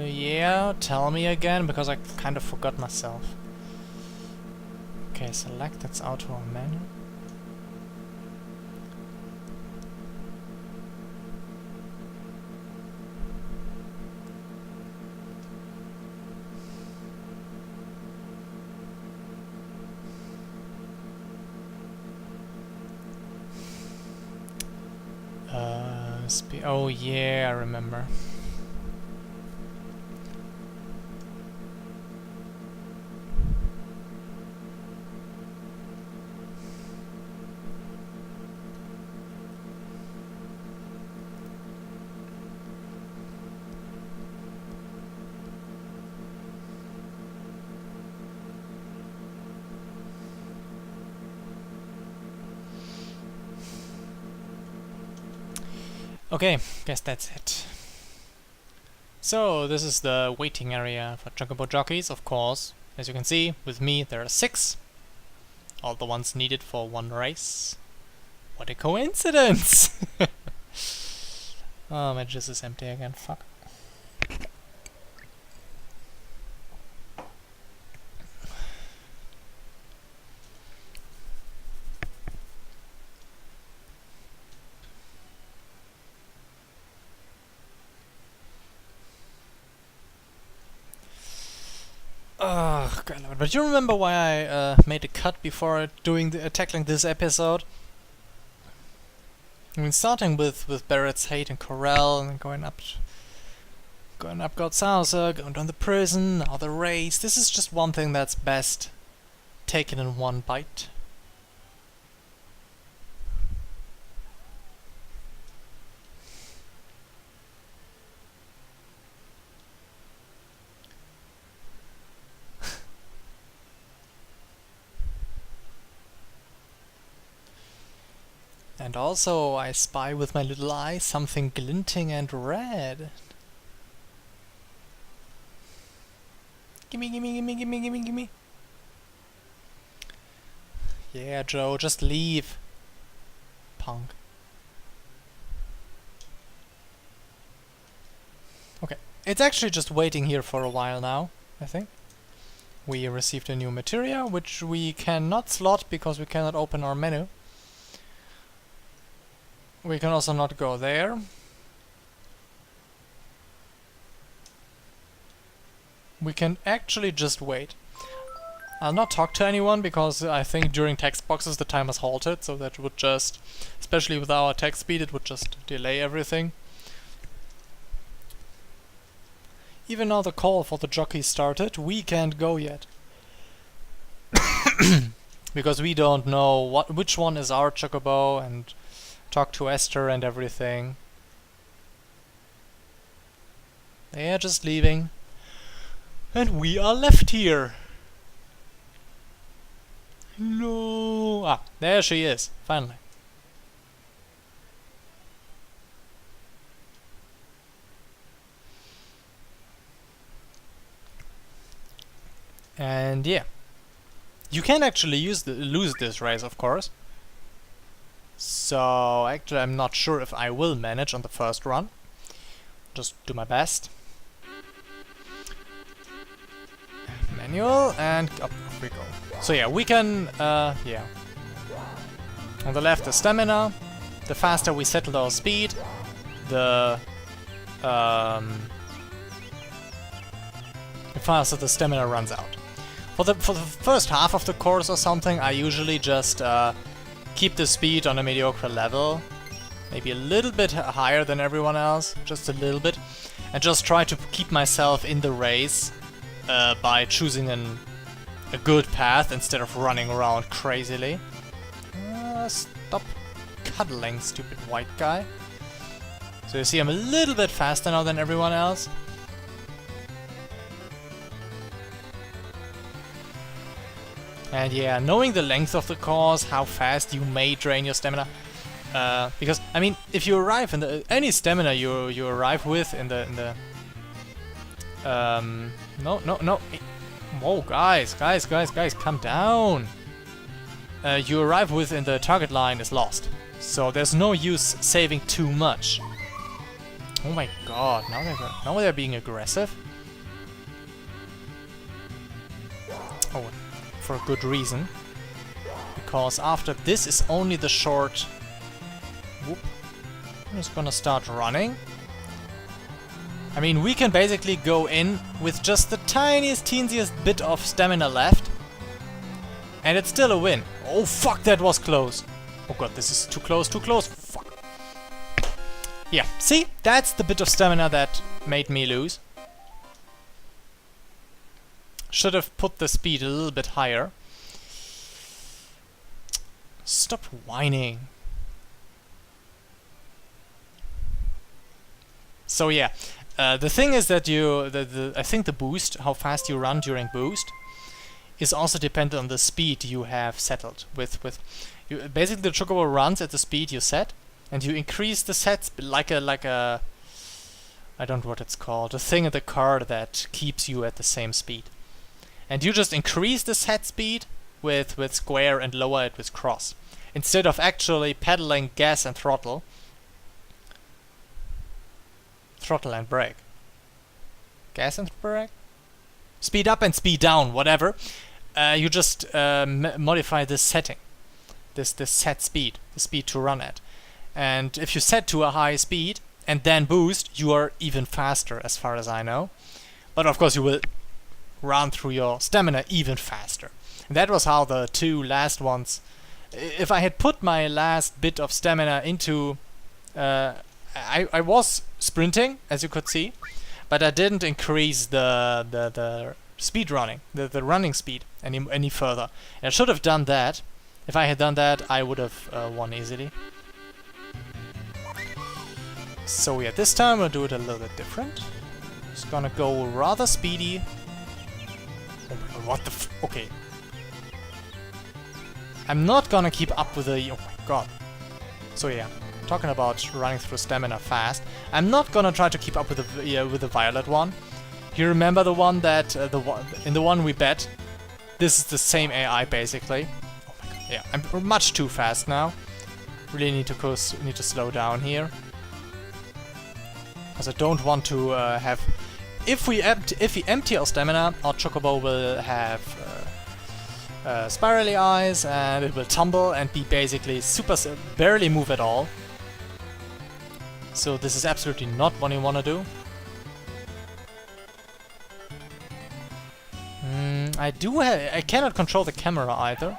Yeah, tell me again, because I kind of forgot myself. Okay, select, that's auto or menu. Oh yeah, I remember. Okay, guess that's it. So, this is the waiting area for Chocobo jockeys, of course. As you can see, with me there are 6. All the ones needed for one race. What a coincidence! Oh, my jizz is empty again, fuck. Oh, God, but you remember why I made a cut before doing tackling this episode? I mean, starting with Barrett's Hate and Corral, and going up Godshauser, going down the prison, now the race. This is just one thing that's best taken in one bite. And also, I spy with my little eye something glinting and red. Gimme, gimme, gimme, gimme, gimme, gimme. Yeah, Joe, just leave. Punk. Okay, it's actually just waiting here for a while now, I think. We received a new materia, which we cannot slot because we cannot open our menu. We can also not go there. We can actually just wait. I'll not talk to anyone because I think during text boxes the time has halted, so that would just, especially with our text speed, it would just delay everything. Even though the call for the jockey started, we can't go yet. Because we don't know which one is our chocobo, and talk to Esther and everything. They are just leaving. And we are left here. No. Ah, there she is, finally. And yeah. You can actually lose this race, of course. So, actually I'm not sure if I will manage on the first run. Just do my best. Manual, and up we go. So yeah, we can, yeah. On the left, the stamina. The faster we settle our speed, the faster the stamina runs out. For the first half of the course or something, I usually just keep the speed on a mediocre level, maybe a little bit higher than everyone else, just a little bit, and just try to keep myself in the race by choosing a good path instead of running around crazily. Stop cuddling, stupid white guy. So you see I'm a little bit faster now than everyone else. And yeah, knowing the length of the course, how fast you may drain your stamina, because I mean, if you arrive in any stamina you arrive with in the no, whoa, guys, calm down. You arrive with in the target line is lost, so there's no use saving too much. Oh my god, now they're being aggressive. Oh, for a good reason. Because after this is only the short... Whoop. I'm just gonna start running. I mean, we can basically go in with just the tiniest, teensiest bit of stamina left. And it's still a win. Oh fuck, that was close. Oh god, this is too close, too close. Fuck. Yeah, see? That's the bit of stamina that made me lose. Should have put the speed a little bit higher. Stop whining. So yeah, the thing is that I think the boost, how fast you run during boost, is also dependent on the speed you have settled with. Basically, the chocobo runs at the speed you set, and you increase the set like a I don't know what it's called, a thing in the car that keeps you at the same speed, and you just increase the set speed with square and lower it with cross, instead of actually pedaling gas and throttle and brake. Gas and brake? Speed up and speed down, whatever. You just modify this setting. This set speed, the speed to run at. And if you set to a high speed and then boost, you are even faster as far as I know. But of course you will run through your stamina even faster. And that was how the two last ones... If I had put my last bit of stamina into... I was sprinting, as you could see, but I didn't increase the speed running, the running speed any further. And I should have done that. If I had done that, I would have won easily. So yeah, this time we'll do it a little bit different. Just gonna go rather speedy. Oh my god, what the f... Okay. I'm not gonna keep up with the... Oh my god. So yeah. Talking about running through stamina fast, I'm not gonna try to keep up with the violet one. You remember the one that in the one we bet? This is the same AI basically. Oh my god, yeah, I'm much too fast now. Really need to slow down here, because I don't want to have. If we empty our stamina, our chocobo will have spirally eyes, and it will tumble and be basically barely move at all. So this is absolutely not what you want to do. I cannot control the camera either.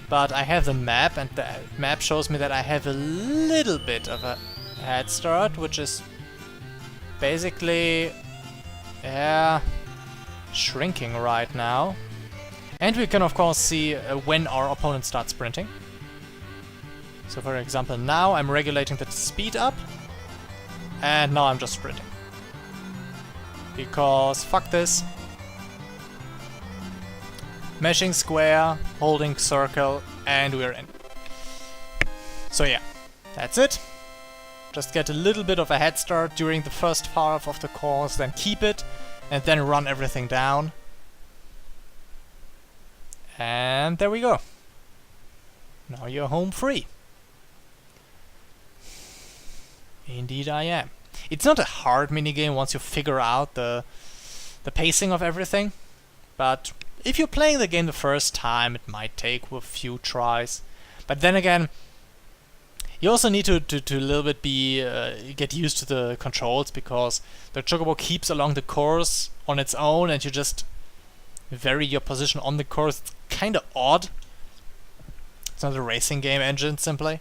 But I have the map, and the map shows me that I have a little bit of a head start, which is basically, yeah, shrinking right now. And we can of course see when our opponent starts sprinting. So for example, now I'm regulating the speed up, and now I'm just sprinting. Because fuck this. Mashing square, holding circle, and we're in. So yeah, that's it. Just get a little bit of a head start during the first half of the course, then keep it, and then run everything down. And there we go. Now you're home free. Indeed I am. It's not a hard minigame once you figure out the pacing of everything, but if you're playing the game the first time, it might take a few tries. But then again, you also need to a little bit get used to the controls, because the chocobo keeps along the course on its own, and you just vary your position on the course. It's kind of odd. It's not a racing game engine, simply.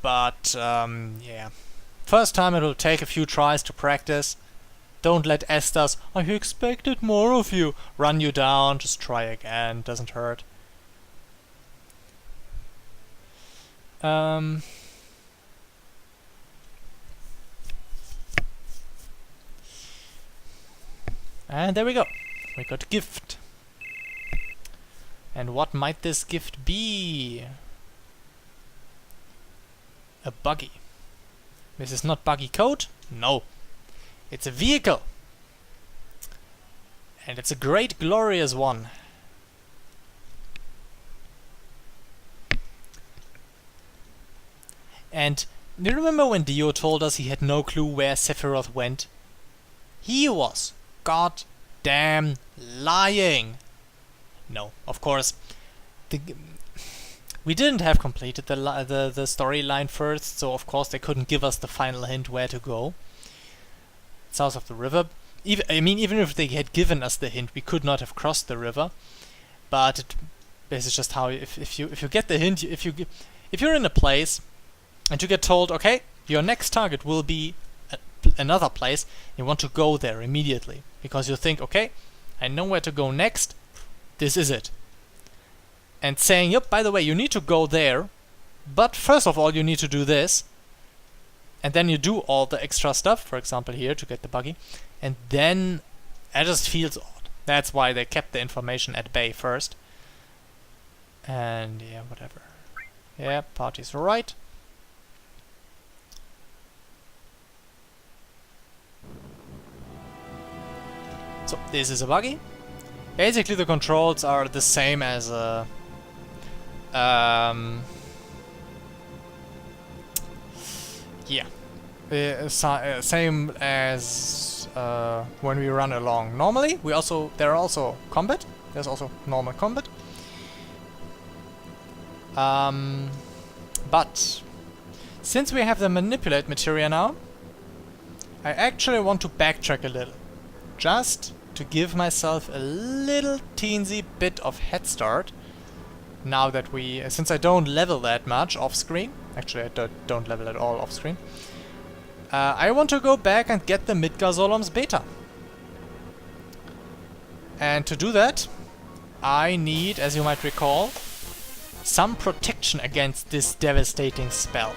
But, yeah. First time it will take a few tries to practice. Don't let Esther's "I expected more of you" run you down. Just try again, doesn't hurt. And there we go. We got a gift. And what might this gift be? A buggy. This is not buggy code? No. It's a vehicle. And it's a great, glorious one. And Do you remember when Dio told us he had no clue where Sephiroth went? He was goddamn lying. No, of course. We didn't have completed the storyline first, so of course they couldn't give us the final hint where to go. South of the river. Even if they had given us the hint, we could not have crossed the river. But this is just how if you get the hint, if you're in a place and you get told, okay, your next target will be another place, you want to go there immediately because you think, okay, I know where to go next. This is it. And saying, yep, by the way, you need to go there, but first of all you need to do this, and then you do all the extra stuff, for example here, to get the buggy, and then it just feels odd. That's why they kept the information at bay first. And yeah, whatever. Yeah, party's right. So, this is a buggy. Basically the controls are the same as a yeah, same as when we run along. Normally, there are also combat. There's also normal combat. But since we have the manipulate materia now, I actually want to backtrack a little, just to give myself a little teensy bit of head start. Now that since I don't level that much off screen, actually I don't level at all off screen, I want to go back and get the Midgar Solom's beta. And to do that, I need, as you might recall, some protection against this devastating spell.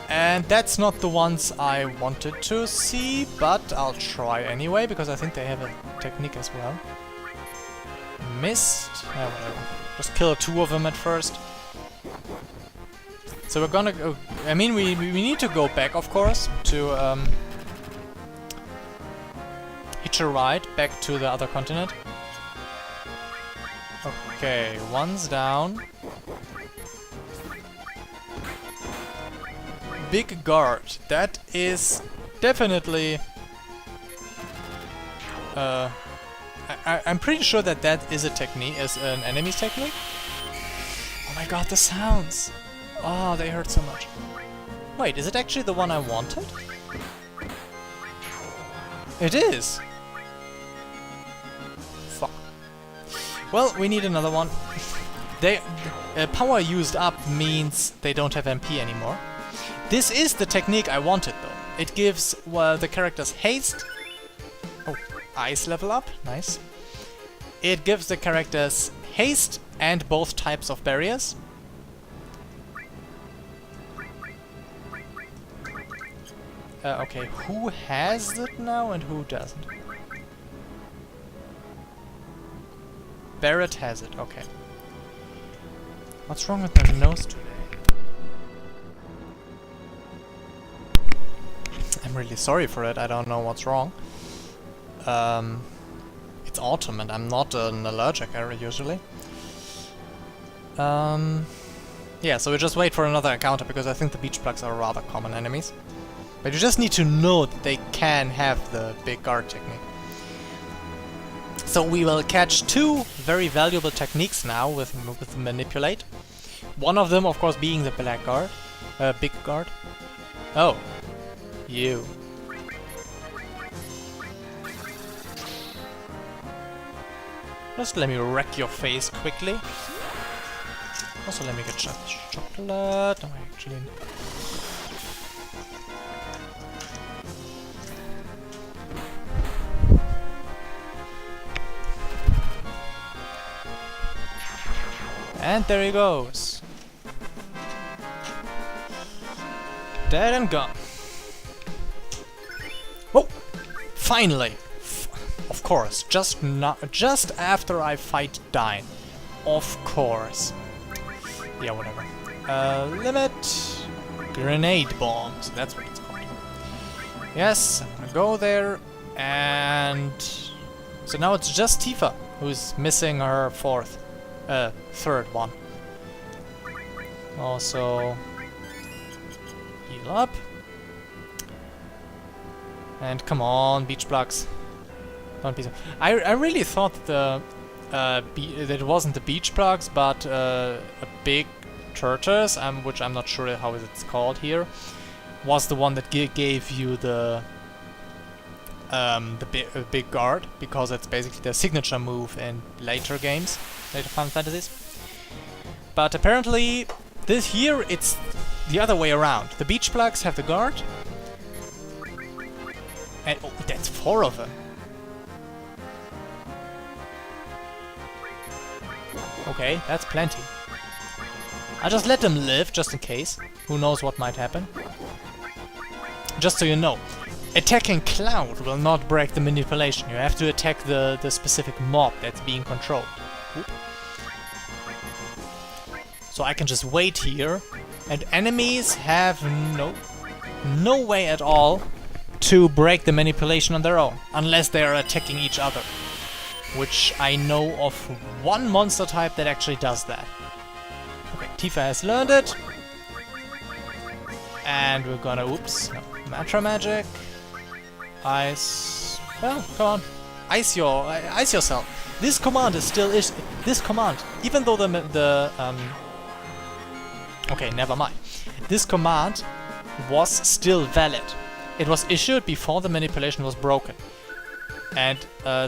And that's not the ones I wanted to see, but I'll try anyway, because I think they have a technique as well. Missed. Yeah, whatever. Just kill 2 of them at first. So we're gonna go. I mean, we need to go back, of course, to hitch a ride back to the other continent. Okay, one's down. Big guard. That is definitely. I'm pretty sure that is a technique, is an enemy's technique. Oh my god, the sounds! Oh, they hurt so much. Wait, is it actually the one I wanted? It is! Fuck. Well, we need another one. Power used up means they don't have MP anymore. This is the technique I wanted, though. It gives the characters haste. Oh, ice level up. Nice. It gives the characters haste and both types of barriers. Okay, who has it now and who doesn't? Barrett has it, okay. What's wrong with my nose today? I'm really sorry for it, I don't know what's wrong. It's autumn and I'm not an allergic usually. Yeah, so we just wait for another encounter because I think the beach plugs are rather common enemies. But you just need to know that they can have the big guard technique. So we will catch 2 very valuable techniques now with manipulate. One of them, of course, being the black guard, big guard. Oh, you. Just let me wreck your face quickly. Also, let me get chocolate. No, actually. And there he goes. Dead and gone. Oh! Finally! Of course, just after I fight Dine. Of course. Yeah, whatever. Limit grenade bombs. That's what it's called. Yes, I'm gonna go there, and so now it's just Tifa who's missing her third one. Also heal up. And come on, beach blocks. Don't be so... I really thought that it wasn't the beach blocks, but a big tortoise, which I'm not sure how it's called here, was the one that gave you the big guard, because it's basically the signature move in later games, later Final Fantasies. But apparently, this here it's the other way around. The beach blocks have the guard, and oh, that's 4 of them. Okay, that's plenty. I'll just let them live, just in case. Who knows what might happen. Just so you know, attacking Cloud will not break the manipulation. You have to attack the specific mob that's being controlled. Oop. So I can just wait here, and enemies have no way at all to break the manipulation on their own, unless they are attacking each other. Which I know of one monster type that actually does that. Okay, Tifa has learned it. And we're gonna, oops, no, Mantra Magic. Ice, well, come on. Ice yourself. This command is still, this command, even though okay, never mind. This command was still valid. It was issued before the manipulation was broken. And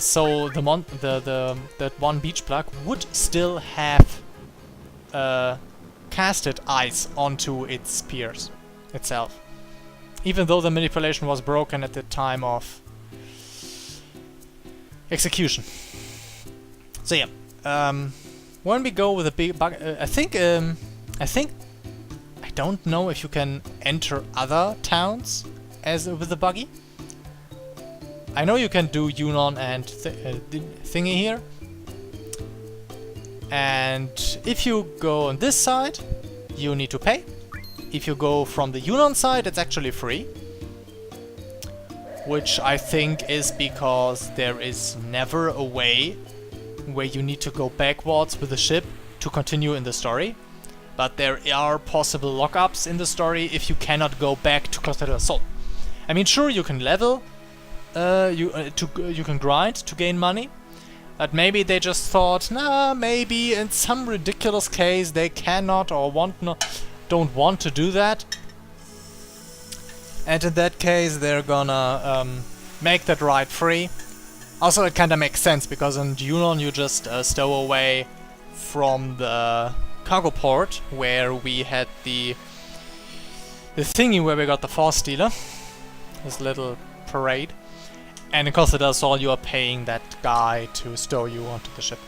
so that one beach block would still have casted ice onto its peers itself, even though the manipulation was broken at the time of execution. So yeah, when we go with a big bug, I think I don't know if you can enter other towns as with the buggy. I know you can do Yunnan and thingy here. And if you go on this side, you need to pay. If you go from the Yunnan side, it's actually free. Which I think is because there is never a way where you need to go backwards with the ship to continue in the story. But there are possible lockups in the story if you cannot go back to Costa del Sol. I mean, sure, you can level. You can grind to gain money, but maybe they just thought, nah, maybe in some ridiculous case they cannot or don't want to do that, and in that case they're gonna make that ride free. Also, it kinda makes sense because in Yunnan you just stow away from the cargo port where we had the thingy where we got the Force Stealer, this little parade. And in Costa del Sol, you are paying that guy to stow you onto the ship.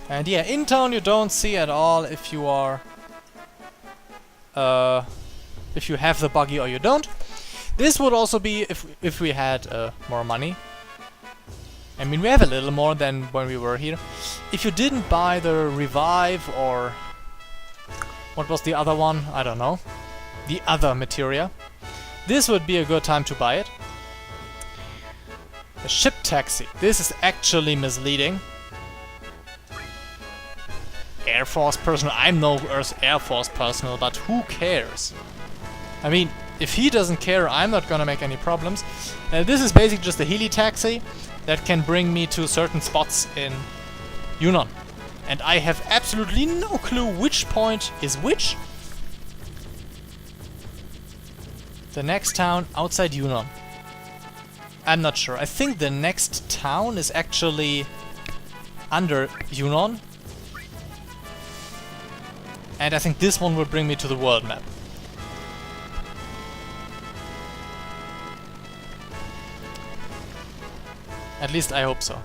And yeah, in town you don't see at all if you are... if you have the buggy or you don't. This would also be if we had more money. I mean, we have a little more than when we were here. If you didn't buy the Revive or... what was the other one? I don't know. The other materia. This would be a good time to buy it. A ship taxi. This is actually misleading. Air Force personnel. I'm no Air Force personnel, but who cares? I mean, if he doesn't care, I'm not gonna make any problems. This is basically just a heli taxi that can bring me to certain spots in Yunnan. And I have absolutely no clue which point is which. The next town outside Yunnan. I'm not sure. I think the next town is actually under Yunnan. And I think this one will bring me to the world map. At least I hope so.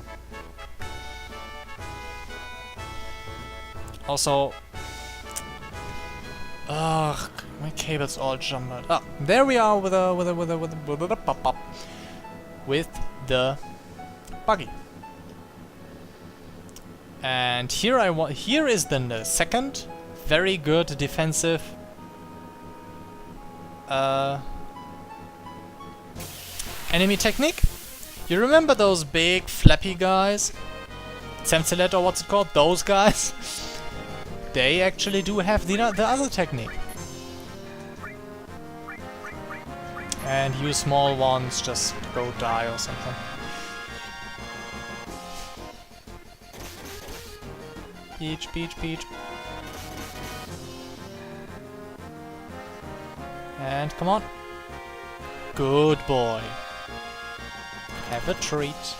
Also, ugh, my cable's all jumbled. Ah, there we are with the buggy. And here is the second very good defensive enemy technique. You remember those big flappy guys? Semselet, or what's it called? Those guys? They actually do have the other technique. And you small ones just go die or something. Peach, peach, peach. And come on. Good boy. Have a treat.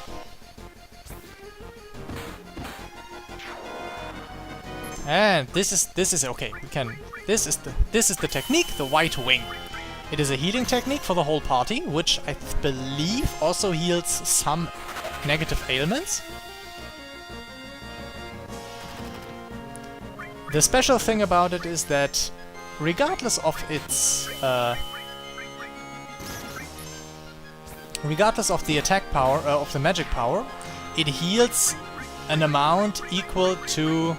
And this is okay. We can. This is the technique, the white wing. It is a healing technique for the whole party, which I believe also heals some negative ailments. The special thing about it is that, regardless of its regardless of the attack power, of the magic power, it heals an amount equal to...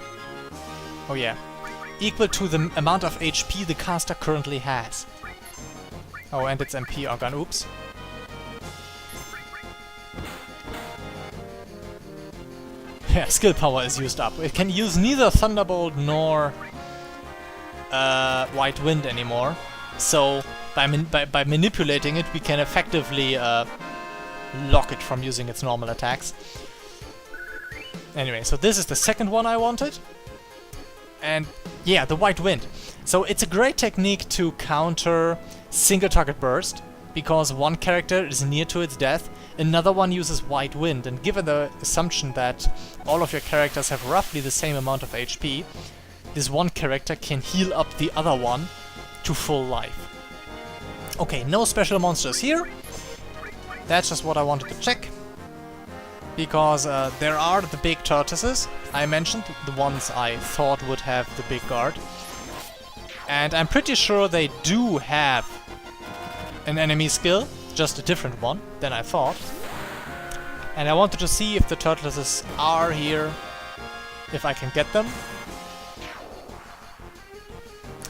oh yeah. Equal to the amount of HP the caster currently has. Oh, and its MP are gone. Oops. Yeah, skill power is used up. It can use neither Thunderbolt nor White Wind anymore. So by manipulating it, we can effectively lock it from using its normal attacks. Anyway, so this is the second one I wanted. And yeah, the White Wind. So it's a great technique to counter single target burst, because one character is near to its death, another one uses White Wind, and given the assumption that all of your characters have roughly the same amount of HP, this one character can heal up the other one to full life. Okay, no special monsters here. That's just what I wanted to check. Because there are the big tortoises I mentioned, the ones I thought would have the big guard. And I'm pretty sure they do have an enemy skill, just a different one than I thought. And I wanted to see if the tortoises are here, if I can get them.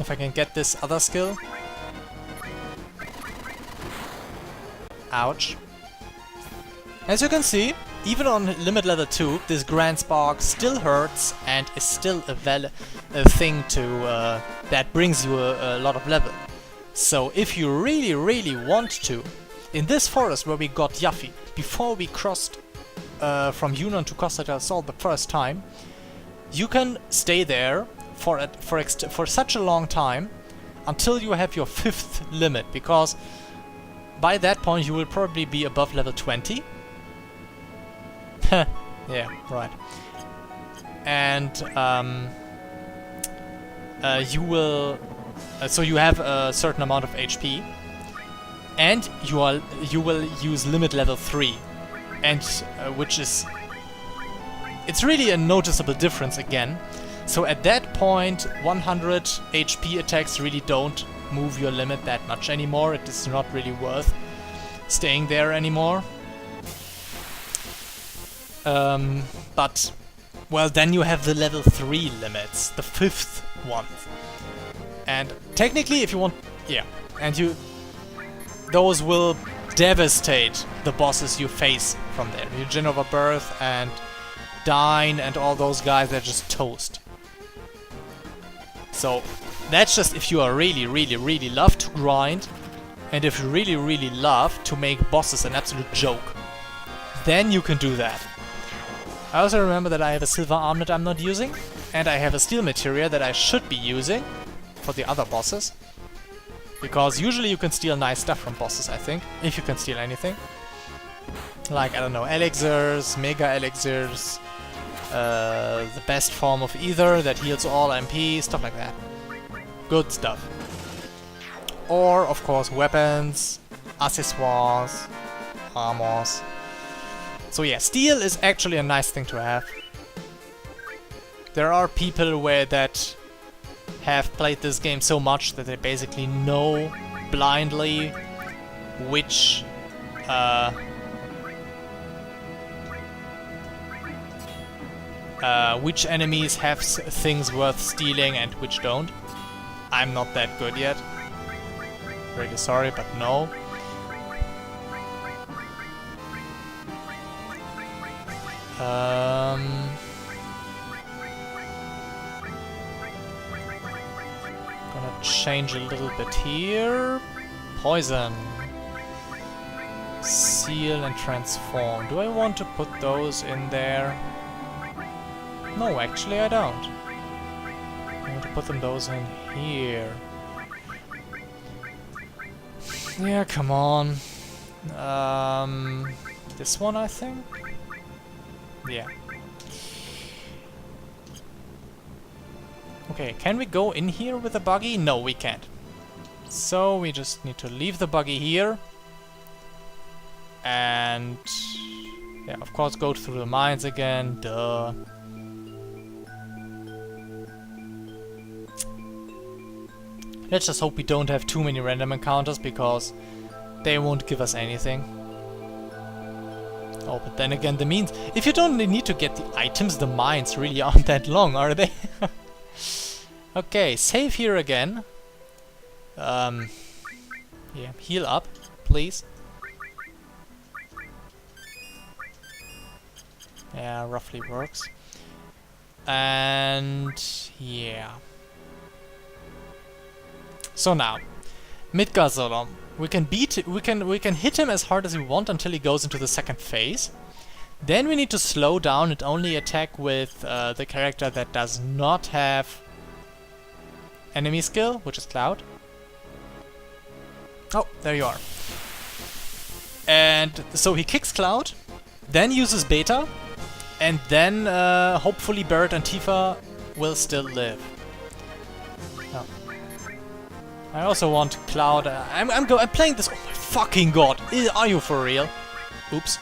If I can get this other skill. Ouch. As you can see, even on limit level 2, this Grand Spark still hurts and is still a thing to that brings you a lot of level. So if you really want to, in this forest where we got Yuffie, before we crossed from Yunnan to Costa del Sol the first time, you can stay there for such a long time until you have your 5th limit, because by that point you will probably be above level 20. Yeah, right. And you will... so you have a certain amount of HP, and you will use limit level 3, and which is... it's really a noticeable difference again. So at that point, 100 HP attacks really don't move your limit that much anymore. It is not really worth staying there anymore. But, well, then you have the level 3 limits, the 5th one. And technically, if you want, yeah, and those will devastate the bosses you face from there. Eugen of Birth and Dine and all those guys, they're just toast. So, that's just if you are really love to grind, and if you really love to make bosses an absolute joke, then you can do that. I also remember that I have a silver armlet I'm not using, and I have a steel materia that I should be using for the other bosses. Because usually you can steal nice stuff from bosses, I think, if you can steal anything. Like, I don't know, elixirs, mega elixirs, the best form of ether that heals all MP, stuff like that. Good stuff. Or, of course, weapons, accessoires, armors. So yeah, steel is actually a nice thing to have. There are people that have played this game so much that they basically know blindly which enemies have things worth stealing and which don't. I'm not that good yet. Really sorry, but no. Gonna change a little bit here. Poison. Seal and transform. Do I want to put those in there? No, actually I don't. I want to put those in here. Yeah, come on. This one, I think? Yeah. Okay, can we go in here with the buggy? No, we can't. So we just need to leave the buggy here. And... yeah, of course, go through the mines again. Duh. Let's just hope we don't have too many random encounters, because they won't give us anything. Oh, but then again, the means... if you don't need to get the items, the mines really aren't that long, are they? Okay, save here again. Yeah, heal up, please. Yeah, roughly works. And... yeah. So now, Midgardsormr. We can hit him as hard as we want until he goes into the second phase. Then we need to slow down and only attack with the character that does not have enemy skill, which is Cloud. Oh, there you are. And so he kicks Cloud, then uses Beta, and then hopefully Barret and Tifa will still live. Oh. I also want Cloud. I'm playing this. Oh my fucking god! Are you for real? Oops.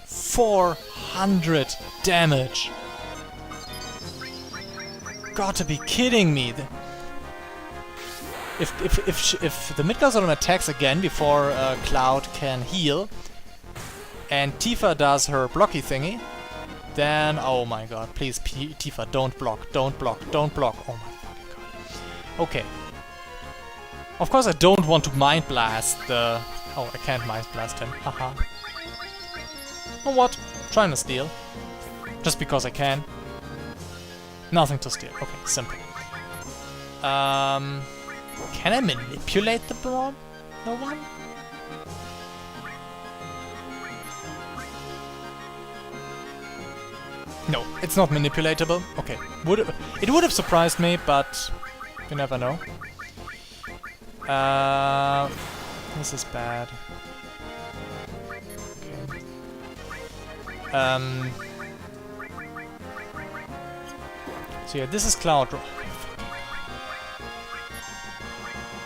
400 damage. Got to be kidding me! If the Midgardsormr attacks again before Cloud can heal, and Tifa does her blocky thingy, then oh my god! Please, Tifa, don't block! Don't block! Don't block! Oh my. Okay. Of course I don't want to Mind Blast the... oh, I can't Mind Blast him. Haha. Oh, what? Trying to steal. Just because I can. Nothing to steal. Okay, simple. Can I manipulate the one? No one? No, it's not manipulatable. Okay. It would have surprised me, but... you never know. This is bad. Okay. So yeah, this is Cloud.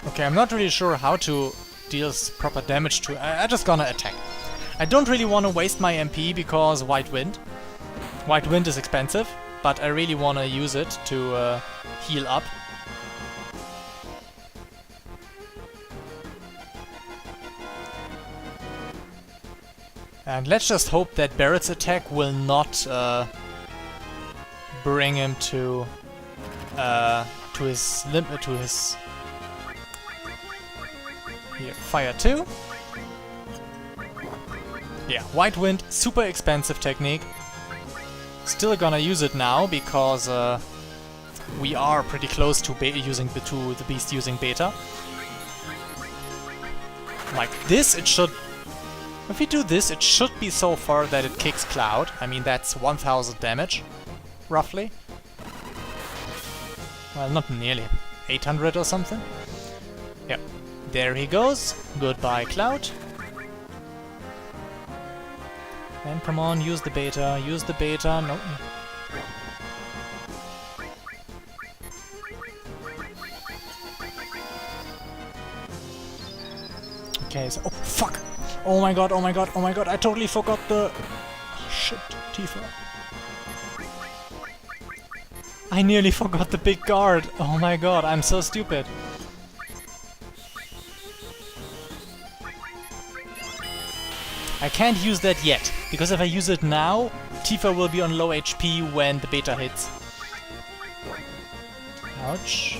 Okay, I'm not really sure how to deal proper damage to... I'm just gonna attack. I don't really want to waste my MP because White Wind. White Wind is expensive, but I really want to use it to heal up. And let's just hope that Barret's attack will not bring him to his limit, to his... here, Fire 2. Yeah, White Wind, super expensive technique. Still gonna use it now because we are pretty close to the beast using Beta. Like this, it should... if we do this, it should be so far that it kicks Cloud. I mean, that's 1000 damage, roughly. Well, not nearly. 800 or something. Yep. There he goes. Goodbye, Cloud. And come on, use the Beta. Use the Beta. No. Okay, so... oh, fuck! Oh my god, oh my god, oh my god, I totally forgot the... oh, shit, Tifa. I nearly forgot the big guard. Oh my god, I'm so stupid. I can't use that yet, because if I use it now, Tifa will be on low HP when the Beta hits. Ouch.